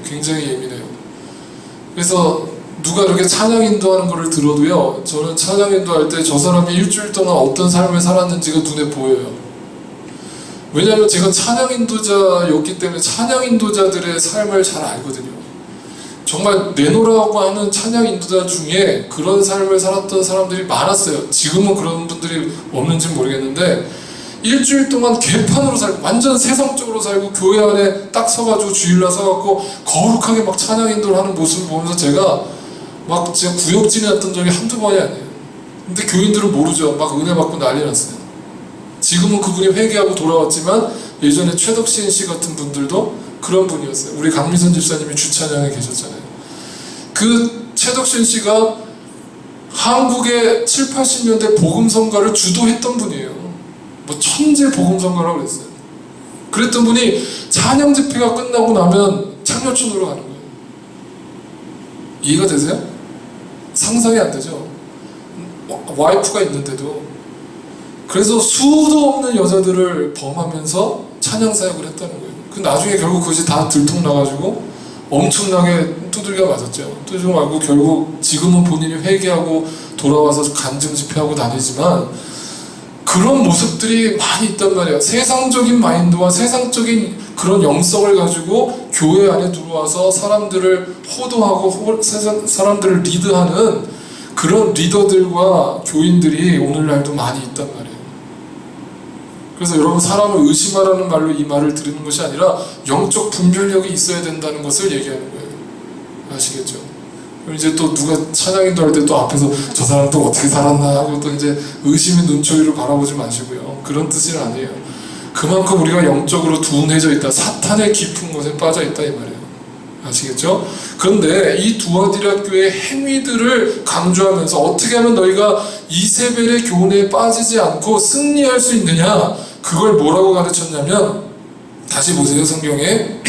굉장히 예민해요. 그래서 누가 이렇게 찬양 인도하는 거를 들어도요, 저는 찬양 인도할 때 저 사람이 일주일 동안 어떤 삶을 살았는지가 눈에 보여요. 왜냐하면 제가 찬양 인도자였기 때문에 찬양 인도자들의 삶을 잘 알거든요. 정말 내노라고 하는 찬양 인도자 중에 그런 삶을 살았던 사람들이 많았어요. 지금은 그런 분들이 없는지 모르겠는데 일주일 동안 개판으로 살고 완전 세상적으로 살고 교회 안에 딱 서가지고 주일날 서갖고 거룩하게 막 찬양 인도를 하는 모습을 보면서 제가 막 진짜 구역질이 났던 적이 한두 번이 아니에요. 근데 교인들은 모르죠. 막 은혜 받고 난리 났어요. 지금은 그분이 회개하고 돌아왔지만 예전에 최덕신 씨 같은 분들도 그런 분이었어요. 우리 강미선 집사님이 주찬양에 계셨잖아요. 그 최덕신 씨가 한국의 7, 80년대 복음성가를 주도했던 분이에요. 뭐 천재 복음성가라고 그랬어요. 그랬던 분이 찬양 집회가 끝나고 나면 창녀촌으로 가는 거예요. 이해가 되세요? 상상이 안 되죠? 와이프가 있는데도. 그래서 수도 없는 여자들을 범하면서 찬양 사역을 했다는 거예요. 그 나중에 결국 그것이 다 들통나가지고 엄청나게 두들겨 맞았죠. 두들겨 맞고 결국 지금은 본인이 회개하고 돌아와서 간증 집회하고 다니지만 그런 모습들이 많이 있단 말이에요. 세상적인 마인드와 세상적인 그런 영성을 가지고 교회 안에 들어와서 사람들을 호도하고 사람들을 리드하는 그런 리더들과 교인들이 오늘날도 많이 있단 말이에요. 그래서 여러분, 사람을 의심하라는 말로 이 말을 들으는 것이 아니라 영적 분별력이 있어야 된다는 것을 얘기하는 거예요. 아시겠죠? 그럼 이제 또 누가 찬양인도 할 때 또 앞에서 저 사람 또 어떻게 살았나 하고 또 이제 의심의 눈초리로 바라보지 마시고요. 그런 뜻은 아니에요. 그만큼 우리가 영적으로 둔해져 있다. 사탄의 깊은 곳에 빠져 있다 이 말이에요. 아시겠죠? 그런데 이 두아디라 교회의 행위들을 강조하면서 어떻게 하면 너희가 이세벨의 교훈에 빠지지 않고 승리할 수 있느냐, 그걸 뭐라고 가르쳤냐면, 다시 보세요. 성경에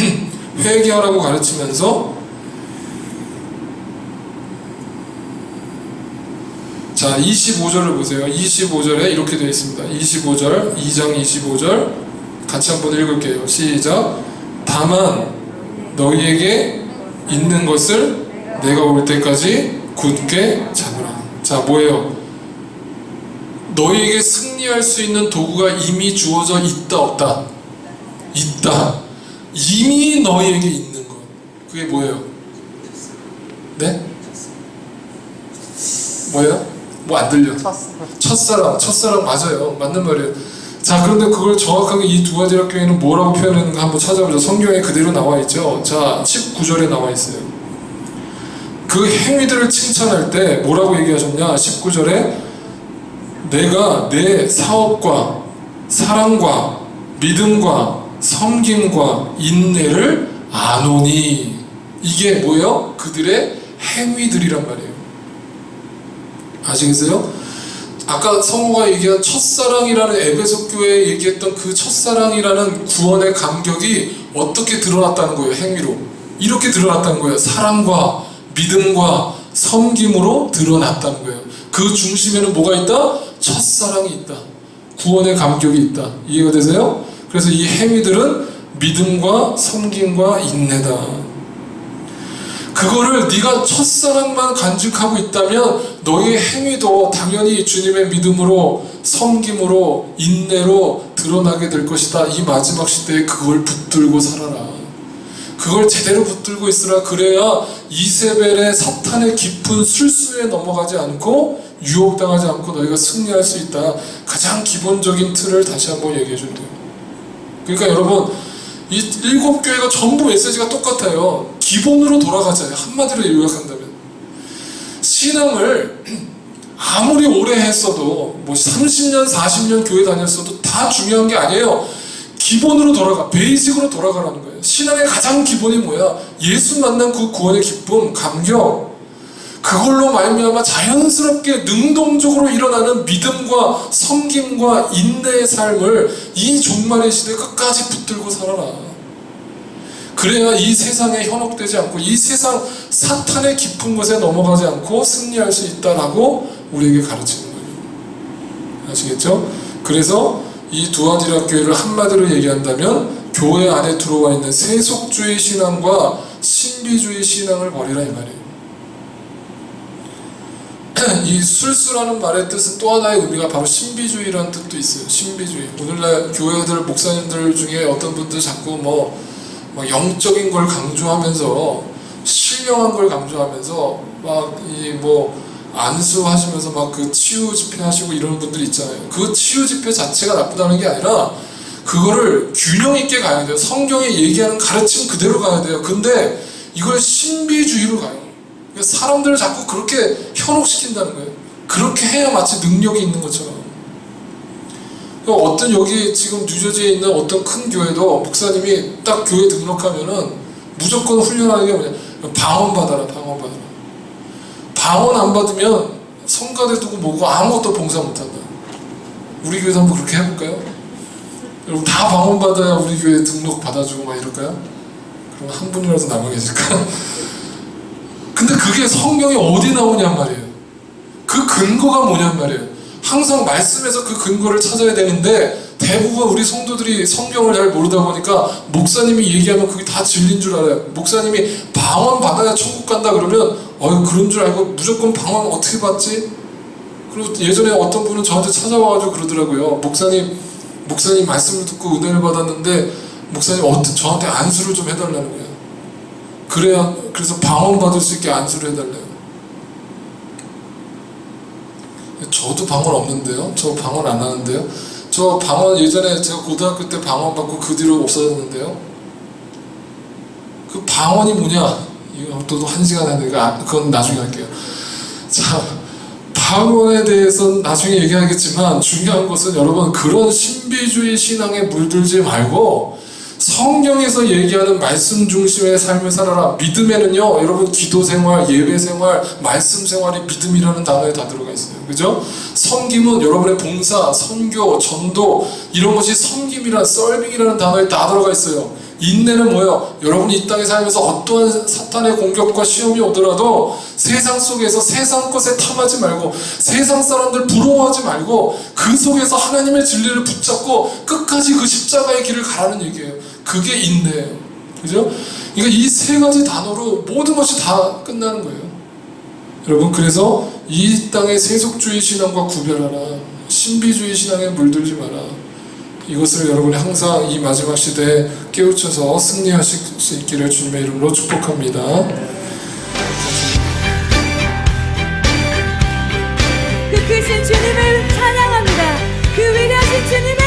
회개하라고 가르치면서, 자 25절을 보세요. 25절에 이렇게 되어 있습니다. 25절, 2장 25절 같이 한번 읽을게요. 시작. 다만 너희에게 있는 것을 내가 올 때까지 굳게 잡으라. 자, 뭐예요? 너희에게 승리할 수 있는 도구가 이미 주어져 있다, 없다? 있다. 이미 너희에게 있는 것. 그게 뭐예요? 네? 뭐예요? 뭐 안 들려? 첫사랑 맞아요. 맞는 말이에요. 자, 그런데 그걸 정확하게 이 두아디라 교회는 뭐라고 표현했는가 한번 찾아보죠. 성경에 그대로 나와 있죠. 자, 19절에 나와 있어요. 그 행위들을 칭찬할 때 뭐라고 얘기하셨냐? 19절에 내가 내 사업과 사랑과 믿음과 섬김과 인내를 아노니. 이게 뭐예요? 그들의 행위들이란 말이에요. 아시겠어요? 아까 성호가 얘기한 첫사랑이라는 에베소 교회에 얘기했던 그 첫사랑이라는 구원의 감격이 어떻게 드러났다는 거예요? 행위로. 이렇게 드러났다는 거예요. 사랑과 믿음과 섬김으로 드러났다는 거예요. 그 중심에는 뭐가 있다? 첫사랑이 있다. 구원의 감격이 있다. 이해가 되세요? 그래서 이 행위들은 믿음과 섬김과 인내다. 그거를 네가 첫사랑만 간직하고 있다면 너의 행위도 당연히 주님의 믿음으로, 섬김으로, 인내로 드러나게 될 것이다. 이 마지막 시대에 그걸 붙들고 살아라. 그걸 제대로 붙들고 있으라. 그래야 이세벨의 사탄의 깊은 술수에 넘어가지 않고 유혹당하지 않고 너희가 승리할 수 있다. 가장 기본적인 틀을 다시 한번 얘기해 줄 때요. 그러니까 여러분, 이 7교회가 전부 메시지가 똑같아요. 기본으로 돌아가잖아요. 한마디로 요약한다면 신앙을 아무리 오래 했어도 뭐 30년 40년 교회 다녔어도 다 중요한 게 아니에요. 기본으로 돌아가, 베이직으로 돌아가라는 거예요. 신앙의 가장 기본이 뭐야? 예수 만난 그 구원의 기쁨, 감격, 그걸로 말미암아 자연스럽게 능동적으로 일어나는 믿음과 섬김과 인내의 삶을 이 종말의 시대 끝까지 붙들고 살아라. 그래야 이 세상에 현혹되지 않고 이 세상 사탄의 깊은 곳에 넘어가지 않고 승리할 수 있다라고 우리에게 가르치는 거예요. 아시겠죠? 그래서 이 두아디라 교회를 한마디로 얘기한다면 교회 안에 들어와 있는 세속주의 신앙과 신비주의 신앙을 버리라 이 말이에요. 이 술수라는 말의 뜻은 또 하나의 의미가 바로 신비주의라는 뜻도 있어요. 신비주의. 오늘날 교회들 목사님들 중에 어떤 분들 자꾸 뭐 영적인 걸 강조하면서 신령한 걸 강조하면서 막 이 뭐 안수하시면서 막 그 치유 집회 하시고 이러는 분들이 있잖아요. 그 치유 집회 자체가 나쁘다는 게 아니라 그거를 균형 있게 가야 돼요. 성경에 얘기하는 가르침 그대로 가야 돼요. 근데 이걸 신비주의로 가요. 그러니까 사람들을 자꾸 그렇게 현혹시킨다는 거예요. 그렇게 해야 마치 능력이 있는 것처럼. 어떤 여기 지금 뉴저지에 있는 어떤 큰 교회도 목사님이 딱 교회 등록하면은 무조건 훈련하는 게 뭐냐, 방언 받아라, 방언 받아라. 방언 안 받으면 성가대 두고 뭐고 아무것도 봉사 못한다. 우리 교회도 한번 그렇게 해볼까요? 여러분 다 방언 받아야 우리 교회 등록 받아주고 막 이럴까요? 그럼 한 분이라도 남아 계실까? 근데 그게 성경에 어디 나오냔 말이에요. 그 근거가 뭐냔 말이에요. 항상 말씀에서 그 근거를 찾아야 되는데 대부분 우리 성도들이 성경을 잘 모르다 보니까 목사님이 얘기하면 그게 다 진리인 줄 알아요. 목사님이 방언 받아야 천국 간다 그러면 그런 줄 알고 무조건 방언 어떻게 받지? 그리고 예전에 어떤 분은 저한테 찾아와가지고 그러더라고요. 목사님 말씀을 듣고 은혜를 받았는데 목사님 저한테 안수를 좀 해달라는 거예요. 그래서 방언 받을 수 있게 안수를 해달래요. 저도 방언 없는데요. 저 방언 안 하는데요. 저 방언 예전에 제가 고등학교 때 방언 받고 그 뒤로 없어졌는데요. 그 방언이 뭐냐? 이거 또 1시간 하니까 그건 나중에 할게요. 자, 방언에 대해서는 나중에 얘기하겠지만 중요한 것은 여러분 그런 신비주의 신앙에 물들지 말고 성경에서 얘기하는 말씀 중심의 삶을 살아라. 믿음에는요, 여러분 기도 생활, 예배 생활, 말씀 생활이 믿음이라는 단어에 다 들어가 있어요. 그죠? 섬김은 여러분의 봉사, 선교, 전도 이런 것이 서빙이라는 단어에 다 들어가 있어요. 인내는 뭐예요? 여러분이 이 땅에 살면서 어떠한 사탄의 공격과 시험이 오더라도 세상 속에서 세상 것에 탐하지 말고 세상 사람들 부러워하지 말고 그 속에서 하나님의 진리를 붙잡고 끝까지 그 십자가의 길을 가라는 얘기예요. 그게 인내예요. 그죠? 그러니까 이 세 가지 단어로 모든 것이 다 끝나는 거예요. 여러분 그래서 이 땅의 세속주의 신앙과 구별하라. 신비주의 신앙에 물들지 마라. 이것을 여러분이 항상 이 마지막 시대에 깨우쳐서 승리하실 수 있기를 주님의 이름으로 축복합니다. 그 크신 주님을 찬양합니다. 그 위대하신 주님의